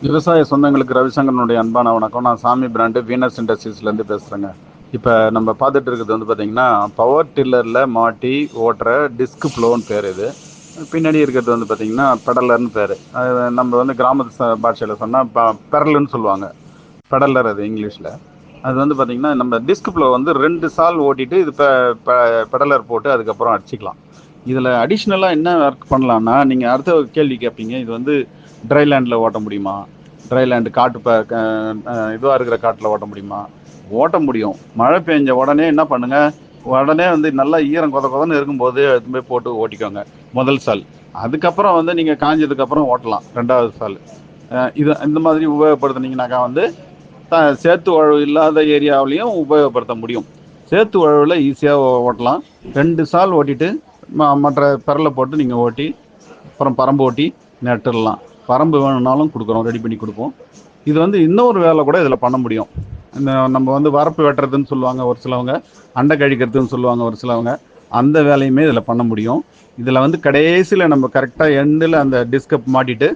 விவசாய சொந்தங்களுக்கு ரவிசங்கரனுடைய அன்பான வணக்கம். நான் சாமி பிராண்டு வீனஸ் இண்டஸ்ட்ரீஸ்லேருந்து பேசுகிறேங்க. இப்போ நம்ம பார்த்துட்டு இருக்கிறது வந்து பார்த்திங்கன்னா, பவர் டில்லரில் மாட்டி ஓட்டுற டிஸ்க் ப்ளோன்னு பேர் இது. பின்னாடி இருக்கிறது வந்து பார்த்திங்கன்னா பெடலர்னு பேர். அது நம்ம வந்து கிராமத்து பாஷையில் சொன்னால் பெரலுன்னு சொல்லுவாங்க. பெடலர் அது இங்கிலீஷில். அது வந்து பார்த்திங்கன்னா நம்ம டிஸ்க் ப்ளோ வந்து 2 சால் ஓட்டிட்டு இது பெடலர் போட்டு அதுக்கப்புறம் அடிச்சிக்கலாம். இதில் அடிஷ்னலாக என்ன ஒர்க் பண்ணலான்னா, நீங்கள் அடுத்த ஒரு கேள்வி கேட்பீங்க, இது வந்து ட்ரை லேண்டில் ஓட்ட முடியுமா, ட்ரை லேண்டு காட்டு இதுவாக இருக்கிற காட்டில் ஓட்ட முடியுமா? ஓட்ட முடியும். மழை பெஞ்ச உடனே என்ன பண்ணுங்கள், உடனே வந்து நல்லா ஈரம் கொத கொதன்னு இருக்கும்போது எடுத்து போய் போட்டு ஓட்டிக்கோங்க முதல் சால். அதுக்கப்புறம் வந்து நீங்கள் காஞ்சதுக்கப்புறம் ஓட்டலாம் 2வது சால். இது இந்த மாதிரி உபயோகப்படுத்துனீங்கனாக்கா வந்து சேத்து உழவு இல்லாத ஏரியாவிலையும் உபயோகப்படுத்த முடியும். சேத்து உழவில் ஈஸியாக ஓட்டலாம். 2 சால் ஓட்டிட்டு மற்ற பெரலை போட்டு நீங்கள் ஓட்டி அப்புறம் பரம்பு ஓட்டி நட்டுடலாம். பரம்பு வேணும்னாலும் கொடுக்குறோம், ரெடி பண்ணி கொடுப்போம். இது வந்து இன்னொரு வேலை கூட இதில் பண்ண முடியும். இந்த நம்ம வந்து வரப்பு வெட்டுறதுன்னு சொல்லுவாங்க ஒரு சிலவங்க, அண்டை கழிக்கிறதுன்னு சொல்லுவாங்க ஒரு சிலவங்க. அந்த வேலையுமே இதில் பண்ண முடியும். இதில் வந்து கடைசியில் நம்ம கரெக்டாக எண்டில் அந்த டிஸ்கப் மாட்டிட்டு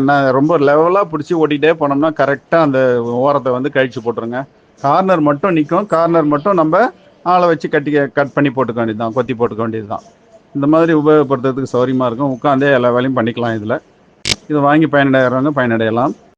நான் ரொம்ப லெவலாக பிடிச்சி ஓட்டிகிட்டே போனோம்னா கரெக்டாக அந்த ஓரத்தை வந்து கழிச்சு போட்டுருங்க. கார்னர் மட்டும் நிற்கும். கார்னர் மட்டும் நம்ம ஆளை வச்சு கட் பண்ணி போட்டுக்க வேண்டியது தான், கொத்தி போட்டுக்க வேண்டியது தான். இந்த மாதிரி உபயோகப்படுத்துறதுக்கு சௌரியமாக இருக்கும். உட்காந்தே எல்லா வேலையும் பண்ணிக்கலாம். இதை வாங்கி பயனடைகிறவங்க பயனடையலாம்.